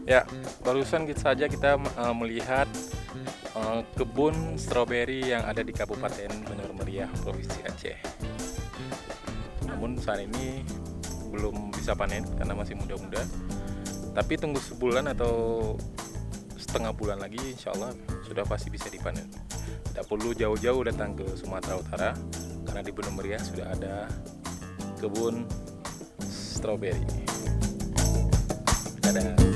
Ya, barusan saja kita melihat kebun stroberi yang ada di Kabupaten Bener Meriah, Provinsi Aceh. Namun saat ini belum bisa panen karena masih muda-muda. Tapi tunggu sebulan atau setengah bulan lagi, insya Allah sudah pasti bisa dipanen. Tidak perlu jauh-jauh datang ke Sumatera Utara, karena di Bener Meriah sudah ada kebun stroberi. Dadah.